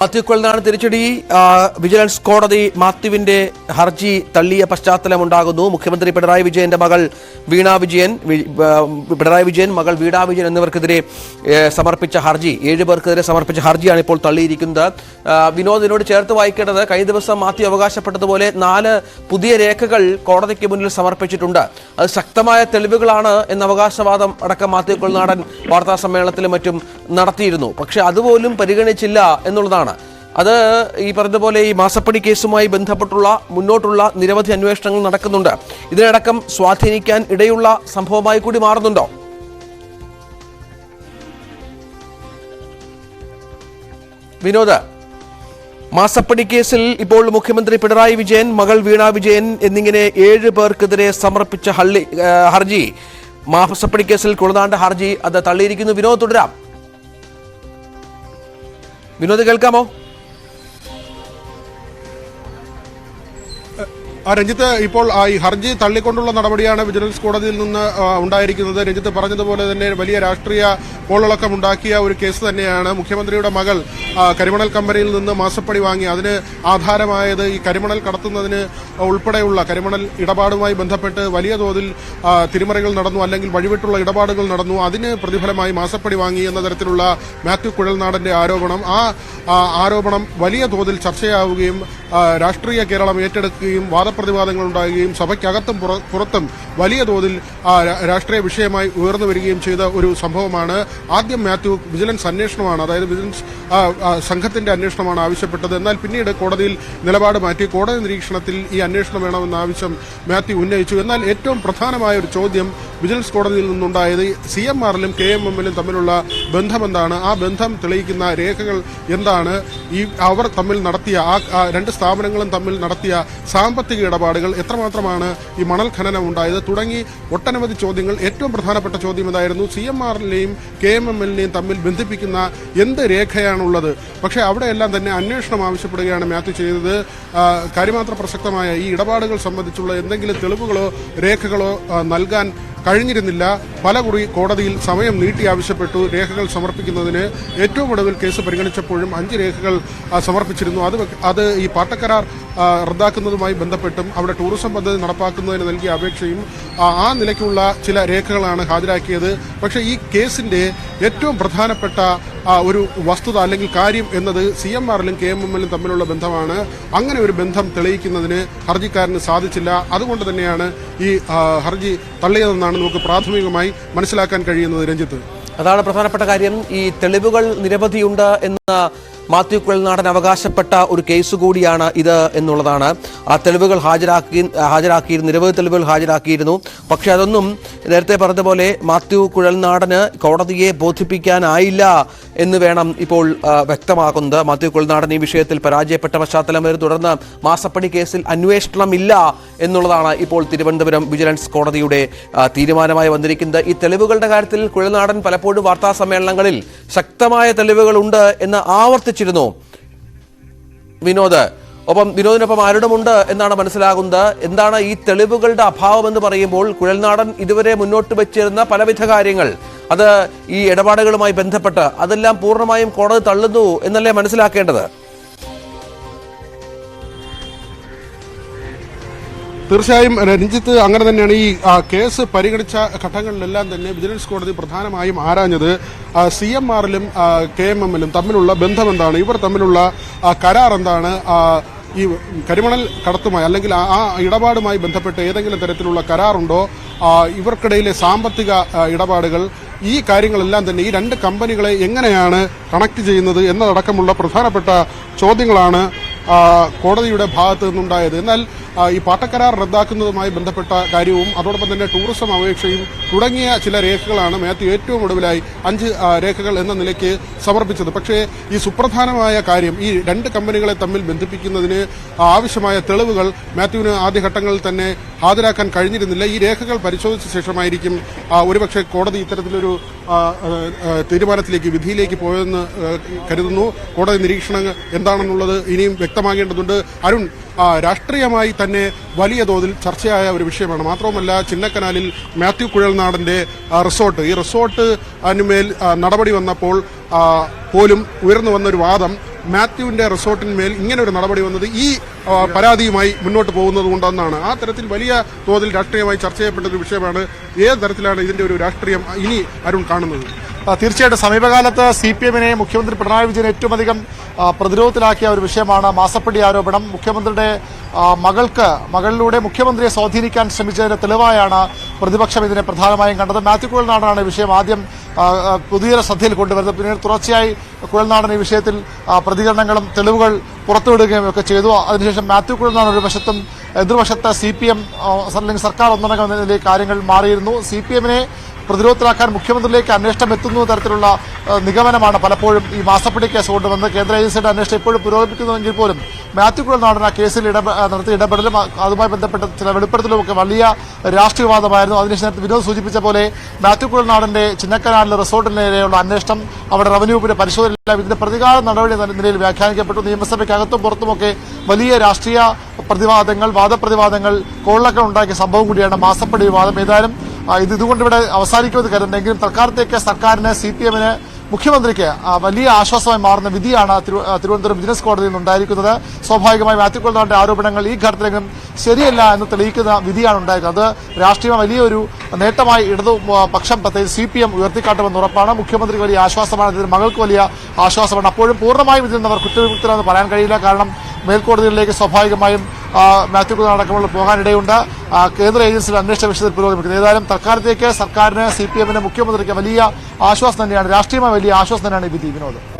മാത്യു കുഴൽനാടൻ തിരിച്ചടി. വിജിലൻസ് കോടതി മാത്യുവിന്റെ ഹർജി തള്ളിയ പശ്ചാത്തലമുണ്ടാകുന്നു. മുഖ്യമന്ത്രി പിണറായി വിജയന്റെ മകൾ വീണ വിജയൻ മകൾ വീണ വിജയൻ എന്നിവർക്കെതിരെ സമർപ്പിച്ച ഹർജി, 7 പേർക്കെതിരെ സമർപ്പിച്ച ഹർജിയാണ് ഇപ്പോൾ തള്ളിയിരിക്കുന്നത്. വിനോദിനോട് ചേർത്ത് വായിക്കേണ്ടത്, കഴിഞ്ഞ ദിവസം മാത്യു അവകാശപ്പെട്ടതുപോലെ 4 പുതിയ രേഖകൾ കോടതിക്ക് മുന്നിൽ സമർപ്പിച്ചിട്ടുണ്ട്. അത് ശക്തമായ തെളിവുകളാണ് എന്ന അവകാശവാദം അടക്കം മാത്യു കുഴൽനാടൻ വാർത്താ സമ്മേളനത്തിലും മറ്റും നടത്തിയിരുന്നു. പക്ഷെ അതുപോലും പരിഗണിച്ചില്ല എന്നുള്ളതാണ്. അത് ഈ പറഞ്ഞതുപോലെ ഈ മാസപ്പടി കേസുമായി ബന്ധപ്പെട്ടുള്ള മുന്നോട്ടുള്ള നിരവധി അന്വേഷണങ്ങൾ നടക്കുന്നുണ്ട്. ഇതിനടക്കം സ്വാധീനിക്കാൻ ഇടയുള്ള സംഭവമായി കൂടി മാറുന്നുണ്ടോ? വിനോദ്, മാസപ്പടി കേസിൽ ഇപ്പോൾ മുഖ്യമന്ത്രി പിണറായി വിജയൻ, മകൾ വീണ വിജയൻ എന്നിങ്ങനെ 7 പേർക്കെതിരെ സമർപ്പിച്ച ഹർജി, മാസപ്പടി കേസിൽ കുഴൽനാടന്റെ ഹർജി അത് തള്ളിയിരിക്കുന്നു. വിനോദ്, തുടരാം. വിനോദ്, കേൾക്കാമോ? രഞ്ജിത്ത്, ഇപ്പോൾ ഈ ഹർജി തള്ളിക്കൊണ്ടുള്ള നടപടിയാണ് വിജിലൻസ് കോടതിയിൽ നിന്ന് ഉണ്ടായിരിക്കുന്നത്. രഞ്ജിത്ത് പറഞ്ഞതുപോലെ തന്നെ വലിയ രാഷ്ട്രീയ കോളിളക്കമുണ്ടാക്കിയ ഒരു കേസ് തന്നെയാണ്. മുഖ്യമന്ത്രിയുടെ മകൾ കരിമണൽ കമ്പനിയിൽ നിന്ന് മാസപ്പടി വാങ്ങി അതിന് ആധാരമായത് ഈ കരിമണൽ കടത്തുന്നതിന് ഉൾപ്പെടെയുള്ള കരിമണൽ ഇടപാടുമായി ബന്ധപ്പെട്ട് വലിയ തോതിൽ തിരിമറികൾ നടന്നു, അല്ലെങ്കിൽ വഴിവിട്ടുള്ള ഇടപാടുകൾ നടന്നു. അതിന് പ്രതിഫലമായി മാസപ്പടി വാങ്ങി എന്ന തരത്തിലുള്ള മാത്യു കുഴൽനാടന്റെ ആരോപണം, ആ ആരോപണം വലിയ തോതിൽ ചർച്ചയാവുകയും രാഷ്ട്രീയ കേരളം ഏറ്റെടുക്കുകയും വാദപ്രതിവാദങ്ങൾ ഉണ്ടാകുകയും സഭയ്ക്കകത്തും പുറത്തും വലിയ തോതിൽ രാഷ്ട്രീയ വിഷയമായി ഉയർന്നു വരികയും ചെയ്ത ഒരു സംഭവമാണ്. ആദ്യം മാത്യു വിജിലൻസ് അന്വേഷണമാണ്, അതായത് വിജിലൻസ് സംഘത്തിന്റെ അന്വേഷണമാണ് ആവശ്യപ്പെട്ടത്. എന്നാൽ പിന്നീട് കോടതിയിൽ നിലപാട് മാറ്റി കോടതി നിരീക്ഷണത്തിൽ ഈ അന്വേഷണം വേണമെന്ന ആവശ്യം മാത്യു ഉന്നയിച്ചു. എന്നാൽ ഏറ്റവും പ്രധാനമായ ഒരു ചോദ്യം വിജിലൻസ് കോടതിയിൽ നിന്നുണ്ടായത് CMRലും KMMലും തമ്മിലുള്ള ബന്ധമെന്താണ്, ആ ബന്ധം തെളിയിക്കുന്ന രേഖകൾ എന്താണ്, അവർ തമ്മിൽ നടത്തിയ ആ 2 സ്ഥാപനങ്ങളും തമ്മിൽ നടത്തിയ സാമ്പത്തിക ഇടപാടുകൾ എത്രമാത്രമാണ് ഈ മണൽ ഖനനം ഉണ്ടായത് തുടങ്ങി ഒട്ടനവധി ചോദ്യങ്ങൾ. ഏറ്റവും പ്രധാനപ്പെട്ട ചോദ്യം ഇതായിരുന്നു, CMRലിനെയും KMMലിനെയും തമ്മിൽ ബന്ധിപ്പിക്കുന്ന എന്ത് രേഖയാണുള്ളത്. പക്ഷേ അവിടെയെല്ലാം തന്നെ അന്വേഷണം ആവശ്യപ്പെടുകയാണ് മാത്യു ചെയ്തത്. കാര്യമാത്ര പ്രസക്തമായ ഈ ഇടപാടുകൾ സംബന്ധിച്ചുള്ള എന്തെങ്കിലും തെളിവുകളോ രേഖകളോ നൽകാൻ കഴിഞ്ഞിരുന്നില്ല. പലകുറി കോടതിയിൽ സമയം നീട്ടി ആവശ്യപ്പെട്ടു രേഖകൾ സമർപ്പിക്കുന്നതിന്. ഏറ്റവും ഒടുവിൽ കേസ് പരിഗണിച്ചപ്പോഴും 5 രേഖകൾ സമർപ്പിച്ചിരുന്നു. അത് ഈ പാട്ടക്കരാർ റദ്ദാക്കുന്നതുമായി ബന്ധപ്പെട്ടും അവിടെ ടൂറിസം പദ്ധതി നടപ്പാക്കുന്നതിന് നൽകിയ അപേക്ഷയും ആ നിലയ്ക്കുള്ള ചില രേഖകളാണ് ഹാജരാക്കിയത്. പക്ഷേ ഈ കേസിന്റെ ഏറ്റവും പ്രധാനപ്പെട്ട ഒരു വസ്തുത അല്ലെങ്കിൽ കാര്യം എന്നത് CMRലും KMMലും തമ്മിലുള്ള ബന്ധമാണ്. അങ്ങനെ ഒരു ബന്ധം തെളിയിക്കുന്നതിന് ഹർജിക്കാരന് സാധിച്ചില്ല. അതുകൊണ്ട് തന്നെയാണ് ഈ ഹർജി തള്ളിയതെന്നാണ് നമുക്ക് പ്രാഥമികമായി മനസ്സിലാക്കാൻ കഴിയുന്നത്. രഞ്ജിത്ത്, അതാണ് പ്രധാനപ്പെട്ട കാര്യം. ഈ തെളിവുകൾ നിരവധിയുണ്ട് എന്ന മാത്യു കുഴൽനാടൻ അവകാശപ്പെട്ട ഒരു കേസ് കൂടിയാണ് ഇത് എന്നുള്ളതാണ്. ആ തെളിവുകൾ ഹാജരാക്കിയിരുന്നു, നിരവധി തെളിവുകൾ ഹാജരാക്കിയിരുന്നു. പക്ഷെ അതൊന്നും നേരത്തെ പറഞ്ഞതുപോലെ മാത്യു കുഴൽനാടന് കോടതിയെ ബോധിപ്പിക്കാനായില്ല എന്ന് വേണം ഇപ്പോൾ വ്യക്തമാക്കുന്നത്. മാത്യു കുഴൽനാടൻ ഈ വിഷയത്തിൽ പരാജയപ്പെട്ട പശ്ചാത്തലം വരെ തുടർന്ന് മാസപ്പടി കേസിൽ അന്വേഷണമില്ല എന്നുള്ളതാണ് ഇപ്പോൾ തിരുവനന്തപുരം വിജിലൻസ് കോടതിയുടെ തീരുമാനമായി വന്നിരിക്കുന്നത്. ഈ തെളിവുകളുടെ കാര്യത്തിൽ കുഴൽനാടൻ പലപ്പോഴും വാർത്താ സമ്മേളനങ്ങളിൽ ശക്തമായ തെളിവുകളുണ്ട് എന്ന് ആവർത്തിച്ചിരുന്നു. വിനോദ്, ഒപ്പം വിനോദിനൊപ്പം ആരുടമുണ്ട് എന്നാണ് മനസ്സിലാകുന്നത്. എന്താണ് ഈ തെളിവുകളുടെ അഭാവം എന്ന് പറയുമ്പോൾ? കുഴൽനാടൻ ഇതുവരെ മുന്നോട്ട് വെച്ചിരുന്ന പലവിധ കാര്യങ്ങൾ, അത് ഈ ഇടപാടുകളുമായി ബന്ധപ്പെട്ട് അതെല്ലാം പൂർണ്ണമായും കോടതി തള്ളുന്നു എന്നല്ലേ മനസ്സിലാക്കേണ്ടത്? തീർച്ചയായും രഞ്ജിത്ത്, അങ്ങനെ തന്നെയാണ്. ഈ കേസ് പരിഗണിച്ച ഘട്ടങ്ങളിലെല്ലാം തന്നെ വിജിലൻസ് കോടതി പ്രധാനമായും ആരാഞ്ഞത് CMRലും KMMലും തമ്മിലുള്ള ബന്ധമെന്താണ്, ഇവർ തമ്മിലുള്ള കരാർ എന്താണ്, ഈ കരിമണൽ കടത്തുമായി അല്ലെങ്കിൽ ആ ഇടപാടുമായി ബന്ധപ്പെട്ട് ഏതെങ്കിലും തരത്തിലുള്ള കരാറുണ്ടോ, ഇവർക്കിടയിലെ സാമ്പത്തിക ഇടപാടുകൾ, ഈ കാര്യങ്ങളെല്ലാം തന്നെ ഈ 2 കമ്പനികളെ എങ്ങനെയാണ് കണക്ട് ചെയ്യുന്നത് എന്നതടക്കമുള്ള പ്രധാനപ്പെട്ട ചോദ്യങ്ങളാണ് കോടതിയുടെ ഭാഗത്തു നിന്നുണ്ടായത്. എന്നാൽ ഈ പാട്ടക്കരാർ റദ്ദാക്കുന്നതുമായി ബന്ധപ്പെട്ട കാര്യവും അതോടൊപ്പം തന്നെ ടൂറിസം അപേക്ഷയും തുടങ്ങിയ ചില രേഖകളാണ് മാത്യു ഏറ്റവും ഒടുവിലായി 5 രേഖകൾ എന്ന നിലയ്ക്ക് സമർപ്പിച്ചത്. പക്ഷേ ഈ സുപ്രധാനമായ കാര്യം, ഈ 2 കമ്പനികളെ തമ്മിൽ ബന്ധിപ്പിക്കുന്നതിന് ആവശ്യമായ തെളിവുകൾ മാത്യുവിന് ആദ്യഘട്ടങ്ങളിൽ തന്നെ ഹാജരാക്കാൻ കഴിഞ്ഞിരുന്നില്ല. ഈ രേഖകൾ പരിശോധിച്ച ശേഷമായിരിക്കും ഒരുപക്ഷെ കോടതി ഇത്തരത്തിലൊരു തീരുമാനത്തിലേക്ക് വിധിയിലേക്ക് പോയതെന്ന് കരുതുന്നു. കോടതി നിരീക്ഷണം എന്താണെന്നുള്ളത് ഇനിയും വ്യക്തമാകേണ്ടതുണ്ട്. അരുൺ, രാഷ്ട്രീയമായി തന്നെ വലിയ തോതിൽ ചർച്ചയായ ഒരു വിഷയമാണ്. മാത്രവുമല്ല, ചിന്നക്കനാലിൽ മാത്യു കുഴൽനാടന്റെ റിസോർട്ട്, ഈ റിസോർട്ട് അതിന്മേൽ നടപടി വന്നപ്പോൾ പോലും ഉയർന്നു വന്നൊരു വാദം, മാത്യുവിന്റെ റിസോർട്ടിന്മേൽ ഇങ്ങനെ ഒരു നടപടി വന്നത് ഈ പരാതിയുമായി മുന്നോട്ട് പോകുന്നത് കൊണ്ടെന്നാണ്. ആ തരത്തിൽ വലിയ തോതിൽ രാഷ്ട്രീയമായി ചർച്ച ചെയ്യപ്പെട്ട ഒരു വിഷയമാണ്. ഏത് തരത്തിലാണ് ഇതിന്റെ ഒരു രാഷ്ട്രീയം ഇനി അരുൺ കാണുന്നത്? തീർച്ചയായിട്ടും സമീപകാലത്ത് CPM-നെ മുഖ്യമന്ത്രി പിണറായി വിജയൻ ഏറ്റവും അധികം പ്രതിരോധത്തിലാക്കിയ ഒരു വിഷയമാണ് മാസപ്പടി ആരോപണം. മുഖ്യമന്ത്രിയുടെ മകളിലൂടെ മുഖ്യമന്ത്രിയെ സ്വാധീനിക്കാൻ ശ്രമിച്ചതിന്റെ തെളിവായാണ് പ്രതിപക്ഷം ഇതിനെ പ്രധാനമായും കണ്ടത്. മാത്യു കുഴൽനാടനാണ് ഈ വിഷയം ആദ്യം പുതിയ ശ്രദ്ധയിൽ കൊണ്ടുവരുന്നത്. പിന്നീട് തുടർച്ചയായി കുഴൽനാടൻ ഈ വിഷയത്തിൽ പ്രതികരണങ്ങളും തെളിവുകൾ പുറത്തുവിടുകയും ഒക്കെ ചെയ്തു. അതിനുശേഷം മാത്യു കുഴൽനാടൻ ഒരു വശത്തും എതിർവശത്ത് CPM അല്ലെങ്കിൽ സർക്കാർ ഒന്നടങ്കം എന്നതിലേക്ക് കാര്യങ്ങൾ മാറിയിരുന്നു. CPM-നെ പ്രതിരോധത്തിലാക്കാൻ മുഖ്യമന്ത്രിയിലേക്ക് അന്വേഷണം എത്തുന്ന തരത്തിലുള്ള നിഗമനമാണ് പലപ്പോഴും ഈ മാസപ്പടി കേസ് കൊണ്ടുവന്നത്. കേന്ദ്ര ഏജൻസിയുടെ അന്വേഷണം ഇപ്പോഴും പുരോഗമിക്കുന്നുവെങ്കിൽ പോലും മാത്യു കുഴൽനാടൻ ആ കേസിൽ നടത്തിയ ഇടപെടലും അതുമായി ബന്ധപ്പെട്ട ചില വെളിപ്പെടുത്തലും ഒക്കെ വലിയ രാഷ്ട്രീയവാദമായിരുന്നു. അതിനുശേഷം വിനോദ് സൂചിപ്പിച്ച പോലെ മാത്യു കുഴൽനാടന്റെ ചിന്നക്കനാലിലെ റിസോർട്ടിനെതിരെയുള്ള അന്വേഷണം, അവിടെ റവന്യൂ വകുപ്പിന്റെ പരിശോധന, ഇതിന്റെ പ്രതികാര നടപടി എന്ന നിലയിൽ വ്യാഖ്യാനിക്കപ്പെട്ടു. നിയമസഭയ്ക്കകത്തും പുറത്തുമൊക്കെ വലിയ രാഷ്ട്രീയ പ്രതിവാദങ്ങൾ, വാദപ്രതിവാദങ്ങൾ, കോളിളക്കം ഉണ്ടാക്കിയ സംഭവം കൂടിയാണ് മാസപ്പടി വിവാദം. ഏതായാലും ഇതുകൊണ്ട് ഇവിടെ അവസാനിക്കുമെന്ന് കരുതുന്നെങ്കിലും തൽക്കാലത്തേക്ക് സർക്കാരിന്, CPM-ന്, മുഖ്യമന്ത്രിക്ക് വലിയ ആശ്വാസമായി മാറുന്ന വിധിയാണ് തിരുവനന്തപുരം വിജിലൻസ് കോടതിയിൽ നിന്നുണ്ടായിരിക്കുന്നത്. സ്വാഭാവികമായി മാത്യു കുഴൽനാടന്റെ ആരോപണങ്ങൾ ഈ ഘട്ടത്തിലെങ്കിലും ശരിയല്ല എന്ന് തെളിയിക്കുന്ന വിധിയാണ് ഉണ്ടായിരിക്കുന്നത്. അത് രാഷ്ട്രീയം വലിയൊരു നേട്ടമായി ഇടതുപക്ഷം, പ്രത്യേകിച്ച് CPM ഉയർത്തിക്കാട്ടുമെന്ന് ഉറപ്പാണ്. മുഖ്യമന്ത്രിക്ക് വലിയ ആശ്വാസമാണ്, ഇതിന് മകൾക്ക് വലിയ ആശ്വാസമാണ്. അപ്പോഴും പൂർണ്ണമായും ഇതിൽ നിന്ന് അവർ കുറ്റവിമുക്തരാണെന്ന് പറയാൻ കഴിയില്ല. കാരണം മേൽക്കോടതികളിലേക്ക് സ്വാഭാവികമായും മാത്യു കുഴൽനാടൻ പോകാനിടയുണ്ട്. കേന്ദ്ര ഏജൻസിയുടെ അന്വേഷണ വിഷയത്തിൽ പുരോഗമിക്കുന്നത്. ഏതായാലും തൽക്കാലത്തേക്ക് സർക്കാരിന്, CPM-ന്, മുഖ്യമന്ത്രിക്ക് വലിയ ആശ്വാസം തന്നെയാണ്, രാഷ്ട്രീയമായ വലിയ ആശ്വാസം തന്നെയാണ് ഈ വിധി. വിനോദം.